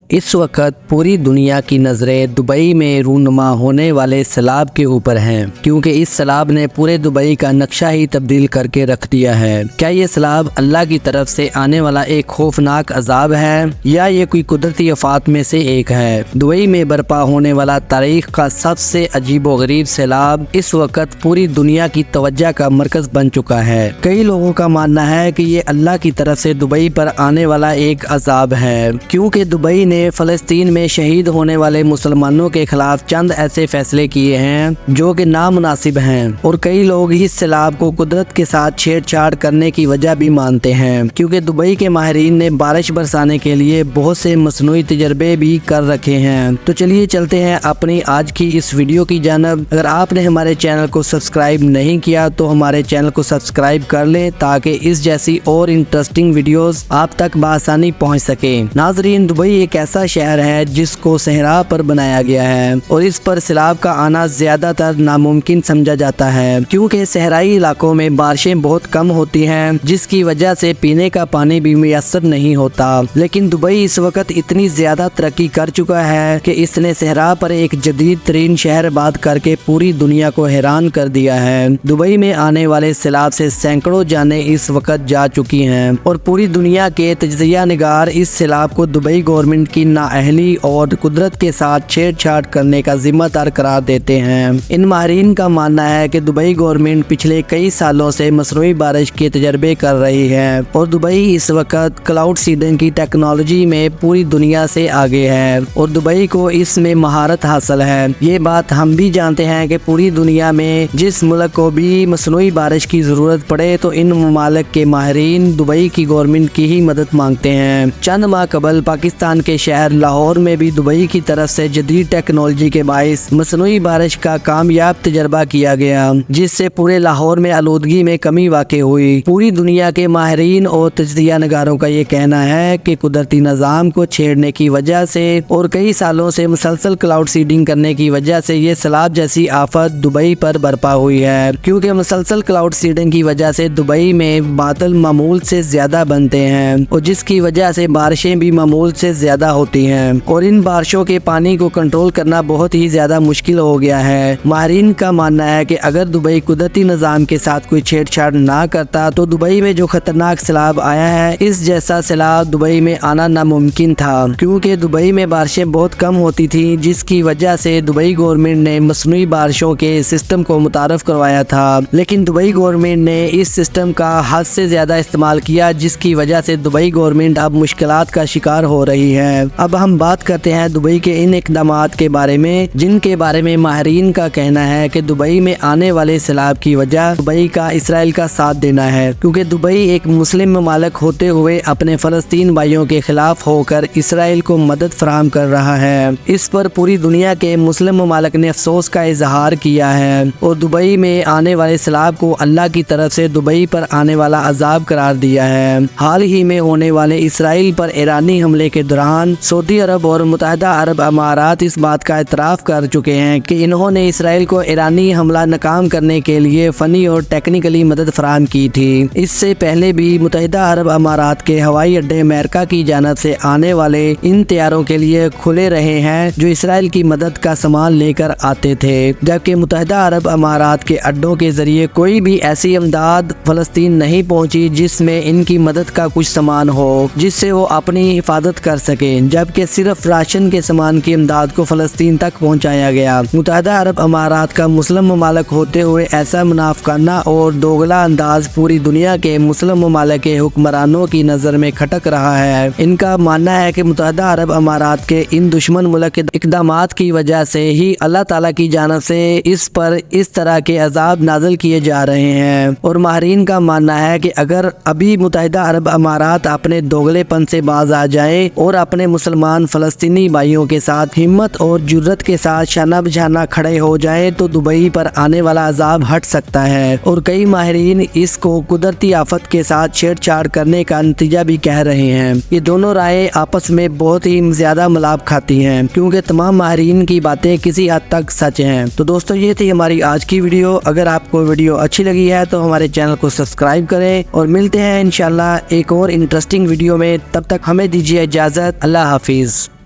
اس وقت پوری دنیا کی نظریں دبئی میں رونما ہونے والے سیلاب کے اوپر ہیں، کیونکہ اس سیلاب نے پورے دبئی کا نقشہ ہی تبدیل کر کے رکھ دیا ہے۔ کیا یہ سیلاب اللہ کی طرف سے آنے والا ایک خوفناک عذاب ہے یا یہ کوئی قدرتی آفات میں سے ایک ہے؟ دبئی میں برپا ہونے والا تاریخ کا سب سے عجیب و غریب سیلاب اس وقت پوری دنیا کی توجہ کا مرکز بن چکا ہے۔ کئی لوگوں کا ماننا ہے کہ یہ اللہ کی طرف سے دبئی پر آنے والا ایک عذاب ہے، کیونکہ دبئی نے فلسطین میں شہید ہونے والے مسلمانوں کے خلاف چند ایسے فیصلے کیے ہیں جو کہ نامناسب ہیں، اور کئی لوگ اس سیلاب کو قدرت کے ساتھ چھیڑ چھاڑ کرنے کی وجہ بھی مانتے ہیں، کیونکہ دبئی کے ماہرین نے بارش برسانے کے لیے بہت سے مصنوعی تجربے بھی کر رکھے ہیں۔ تو چلیے چلتے ہیں اپنی آج کی اس ویڈیو کی جانب۔ اگر آپ نے ہمارے چینل کو سبسکرائب نہیں کیا تو ہمارے چینل کو سبسکرائب کر لیں تاکہ اس جیسی اور انٹرسٹنگ ویڈیوز آپ تک بآسانی پہنچ سکیں۔ ناظرین، دبئی ایک ایسا شہر ہے جس کو صحرا پر بنایا گیا ہے اور اس پر سیلاب کا آنا زیادہ تر ناممکن سمجھا جاتا ہے، کیونکہ صحرائی علاقوں میں بارشیں بہت کم ہوتی ہیں جس کی وجہ سے پینے کا پانی بھی میسر نہیں ہوتا۔ لیکن دبئی اس وقت اتنی زیادہ ترقی کر چکا ہے کہ اس نے صحرا پر ایک جدید ترین شہر آباد کر کے پوری دنیا کو حیران کر دیا ہے۔ دبئی میں آنے والے سیلاب سے سینکڑوں جانیں اس وقت جا چکی ہیں اور پوری دنیا کے تجزیہ نگار اس سیلاب کو دبئی گورنمنٹ کی نااہلی اور قدرت کے ساتھ چھیڑ چھاڑ کرنے کا ذمہ دار قرار دیتے ہیں۔ ان ماہرین کا ماننا ہے کہ دبئی گورنمنٹ پچھلے کئی سالوں سے مصنوعی بارش کے تجربے کر رہی ہے اور دبئی اس وقت کلاؤڈ سیڈنگ کی ٹیکنالوجی میں پوری دنیا سے آگے ہے اور دبئی کو اس میں مہارت حاصل ہے۔ یہ بات ہم بھی جانتے ہیں کہ پوری دنیا میں جس ملک کو بھی مصنوعی بارش کی ضرورت پڑے تو ان ممالک کے ماہرین دبئی کی گورنمنٹ کی ہی مدد مانگتے ہیں۔ چند ماہ قبل پاکستان کے شہر لاہور میں بھی دبئی کی طرف سے جدید ٹیکنالوجی کے باعث مصنوعی بارش کا کامیاب تجربہ کیا گیا، جس سے پورے لاہور میں آلودگی میں کمی واقع ہوئی۔ پوری دنیا کے ماہرین اور تجزیہ نگاروں کا یہ کہنا ہے کہ قدرتی نظام کو چھیڑنے کی وجہ سے اور کئی سالوں سے مسلسل کلاؤڈ سیڈنگ کرنے کی وجہ سے یہ سیلاب جیسی آفت دبئی پر برپا ہوئی ہے، کیونکہ مسلسل کلاؤڈ سیڈنگ کی وجہ سے دبئی میں بادل معمول سے زیادہ بنتے ہیں اور جس کی وجہ سے بارشیں بھی معمول سے زیادہ ہوتی ہیں اور ان بارشوں کے پانی کو کنٹرول کرنا بہت ہی زیادہ مشکل ہو گیا ہے۔ ماہرین کا ماننا ہے کہ اگر دبئی قدرتی نظام کے ساتھ کوئی چھیڑ چھاڑ نہ کرتا تو دبئی میں جو خطرناک سیلاب آیا ہے، اس جیسا سیلاب دبئی میں آنا ناممکن تھا، کیونکہ دبئی میں بارشیں بہت کم ہوتی تھیں جس کی وجہ سے دبئی گورنمنٹ نے مصنوعی بارشوں کے سسٹم کو متعارف کروایا تھا، لیکن دبئی گورنمنٹ نے اس سسٹم کا حد سے زیادہ استعمال کیا جس کی وجہ سے دبئی گورنمنٹ اب مشکلات کا شکار ہو رہی ہے۔ اب ہم بات کرتے ہیں دبئی کے ان اقدامات کے بارے میں جن کے بارے میں ماہرین کا کہنا ہے کہ دبئی میں آنے والے سیلاب کی وجہ دبئی کا اسرائیل کا ساتھ دینا ہے، کیونکہ دبئی ایک مسلم ممالک ہوتے ہوئے اپنے فلسطین بھائیوں کے خلاف ہو کر اسرائیل کو مدد فراہم کر رہا ہے۔ اس پر پوری دنیا کے مسلم ممالک نے افسوس کا اظہار کیا ہے اور دبئی میں آنے والے سیلاب کو اللہ کی طرف سے دبئی پر آنے والا عذاب قرار دیا ہے۔ حال ہی میں ہونے والے اسرائیل پر ایرانی حملے کے دوران سعودی عرب اور متحدہ عرب امارات اس بات کا اعتراف کر چکے ہیں کہ انہوں نے اسرائیل کو ایرانی حملہ ناکام کرنے کے لیے فنی اور ٹیکنیکلی مدد فراہم کی تھی۔ اس سے پہلے بھی متحدہ عرب امارات کے ہوائی اڈے امریکہ کی جانب سے آنے والے ان طیاروں کے لیے کھلے رہے ہیں جو اسرائیل کی مدد کا سامان لے کر آتے تھے، جبکہ متحدہ عرب امارات کے اڈوں کے ذریعے کوئی بھی ایسی امداد فلسطین نہیں پہنچی جس میں ان کی مدد کا کچھ سامان ہو جس سے وہ اپنی حفاظت کر سکیں، جبکہ صرف راشن کے سامان کی امداد کو فلسطین تک پہنچایا گیا۔ متحدہ عرب امارات کا مسلم ممالک ہوتے ہوئے ایسا منافقانہ اور دوگلا انداز پوری دنیا کے مسلم ممالک کے حکمرانوں کی نظر میں کھٹک رہا ہے۔ ان کا ماننا ہے کہ متحدہ عرب امارات کے ان دشمن ملک اقدامات کی وجہ سے ہی اللہ تعالیٰ کی جانب سے اس پر اس طرح کے عذاب نازل کیے جا رہے ہیں، اور ماہرین کا ماننا ہے کہ اگر ابھی متحدہ عرب امارات اپنے دوگلے پن سے باز آ جائیں اور اپنے مسلمان فلسطینی بھائیوں کے ساتھ ہمت اور جرت کے ساتھ شانہ بشانہ کھڑے ہو جائیں تو دبئی پر آنے والا عذاب ہٹ سکتا ہے، اور کئی ماہرین اس کو قدرتی آفت کے ساتھ چھیڑ چھاڑ کرنے کا نتیجہ بھی کہہ رہے ہیں۔ یہ دونوں رائے آپس میں بہت ہی زیادہ ملاپ کھاتی ہیں، کیونکہ تمام ماہرین کی باتیں کسی حد تک سچ ہیں۔ تو دوستو، یہ تھی ہماری آج کی ویڈیو۔ اگر آپ کو ویڈیو اچھی لگی ہے تو ہمارے چینل کو سبسکرائب کریں اور ملتے ہیں انشاءاللہ ایک اور انٹرسٹنگ ویڈیو میں۔ تب تک ہمیں دیجیے اجازت۔ اللہ حافظ۔